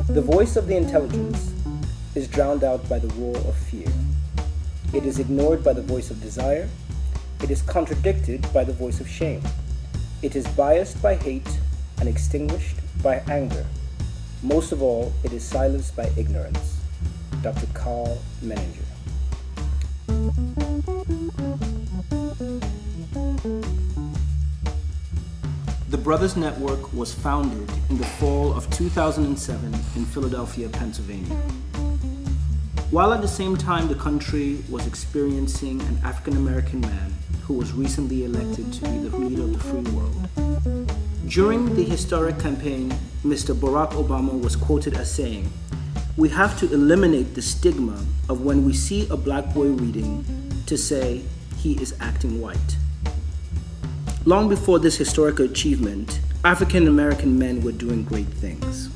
The voice of the intelligence is drowned out by the roar of fear. It is ignored by the voice of desire. It is contradicted by the voice of shame. It is biased by hate and extinguished by anger. Most of all, it is silenced by ignorance. Dr. Carl Menninger. The Brothers Network was founded in the fall of 2007 in Philadelphia, Pennsylvania. While at the same time the country was experiencing an African American man who was recently elected to be the leader of the free world. During the historic campaign, Mr. Barack Obama was quoted as saying, "We have to eliminate the stigma of when we see a black boy reading to say he is acting white." Long before this historic achievement, African American men were doing great things.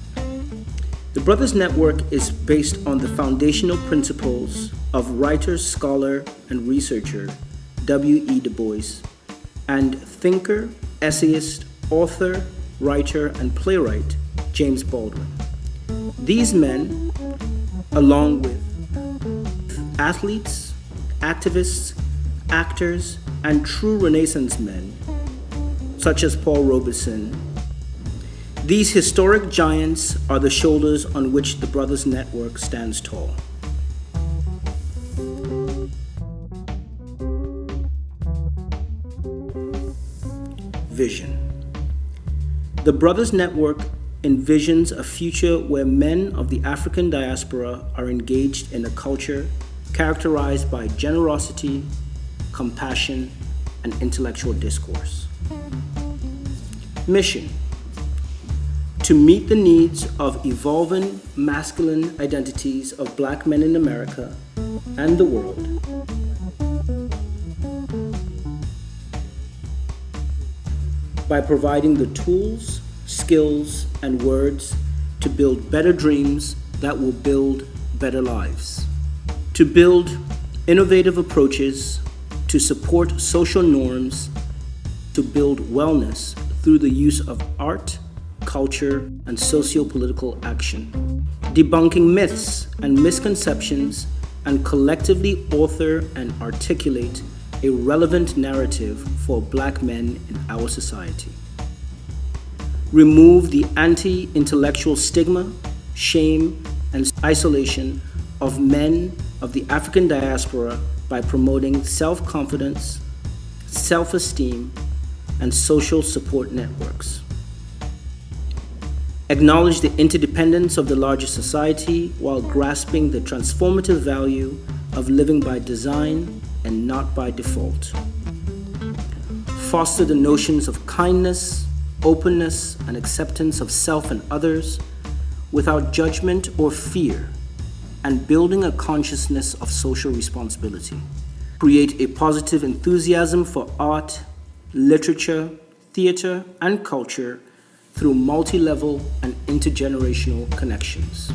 The Brothers Network is based on the foundational principles of writer, scholar, and researcher W.E. Du Bois and thinker, essayist, author, writer, and playwright James Baldwin. These men, along with athletes, activists, actors, and true Renaissance men, such as Paul Robeson, these historic giants are the shoulders on which the Brothers Network stands tall. Vision. The Brothers Network envisions a future where men of the African diaspora are engaged in a culture characterized by generosity, compassion, and intellectual discourse. Mission: to meet the needs of evolving masculine identities of black men in America and the world. By providing the tools, skills, and words to build better dreams that will build better lives. To build innovative approaches to support social norms, to build wellness through the use of art, culture, and socio-political action. Debunking myths and misconceptions and collectively author and articulate a relevant narrative for black men in our society. Remove the anti-intellectual stigma, shame, and isolation of men of the African diaspora by promoting self-confidence, self-esteem, and social support networks. Acknowledge the interdependence of the larger society while grasping the transformative value of living by design and not by default. Foster the notions of kindness, openness, and acceptance of self and others without judgment or fear, and building a consciousness of social responsibility. Create a positive enthusiasm for art, literature, theater, and culture through multi-level and intergenerational connections.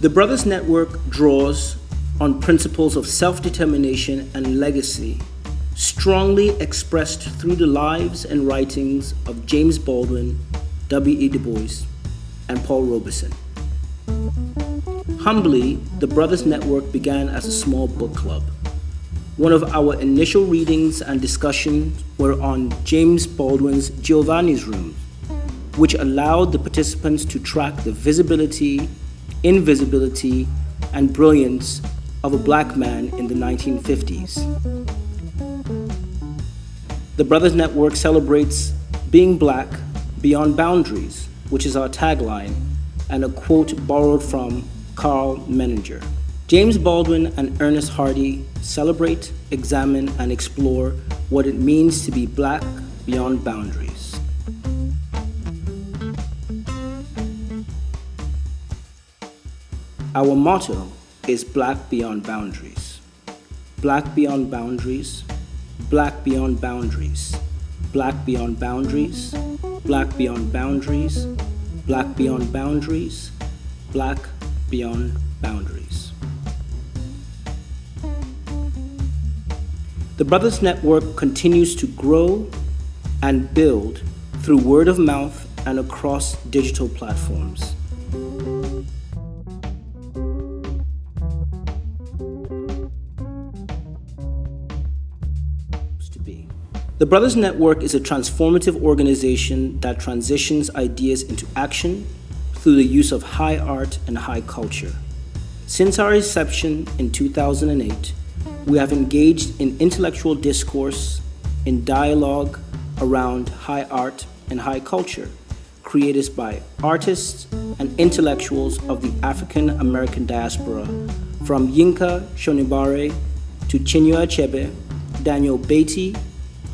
The Brothers Network draws on principles of self-determination and legacy, strongly expressed through the lives and writings of James Baldwin, W.E. Du Bois, and Paul Robeson. Humbly, the Brothers Network began as a small book club. One of our initial readings and discussions were on James Baldwin's Giovanni's Room, which allowed the participants to track the visibility, invisibility, and brilliance of a black man in the 1950s. The Brothers Network celebrates being black beyond boundaries, which is our tagline, and a quote borrowed from Carl Menninger. James Baldwin and Ernest Hardy celebrate, examine, and explore what it means to be black beyond boundaries. Our motto is Black Beyond Boundaries. Black beyond boundaries, black beyond boundaries, black beyond boundaries, black beyond boundaries, black beyond boundaries, black beyond boundaries. The Brothers Network continues to grow and build through word of mouth and across digital platforms. The Brothers Network is a transformative organization that transitions ideas into action through the use of high art and high culture. Since our inception in 2008, we have engaged in intellectual discourse, in dialogue around high art and high culture, created by artists and intellectuals of the African American diaspora, from Yinka Shonibare to Chinua Achebe, Daniel Beatty,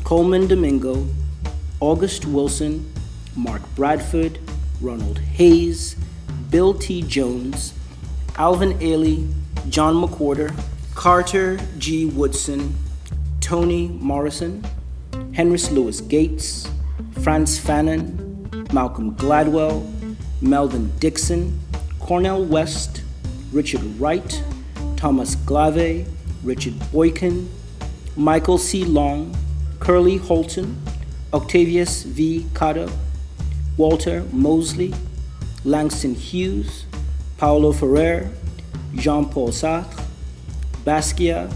Coleman Domingo, August Wilson, Mark Bradford, Ronald Hayes, Bill T. Jones, Alvin Ailey, John McWhorter, Carter G. Woodson, Toni Morrison, Henry Louis Gates, Frantz Fanon, Malcolm Gladwell, Melvin Dixon, Cornel West, Richard Wright, Thomas Glave, Richard Boykin, Michael C. Long, Curly Holton, Octavius V. Cotto, Walter Mosley, Langston Hughes, Paulo Ferrer, Jean-Paul Sartre, Basquiat,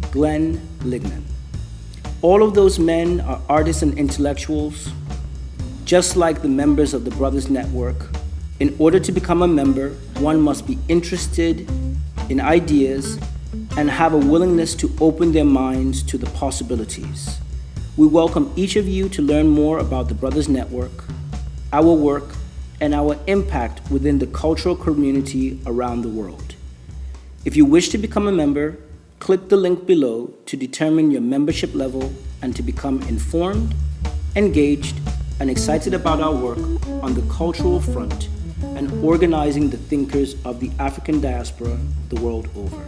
Glenn Lignan. All of those men are artists and intellectuals, just like the members of the Brothers Network. In order to become a member, one must be interested in ideas and have a willingness to open their minds to the possibilities. We welcome each of you to learn more about the Brothers Network, our work, and our impact within the cultural community around the world. If you wish to become a member, click the link below to determine your membership level and to become informed, engaged, and excited about our work on the cultural front and organizing the thinkers of the African diaspora the world over.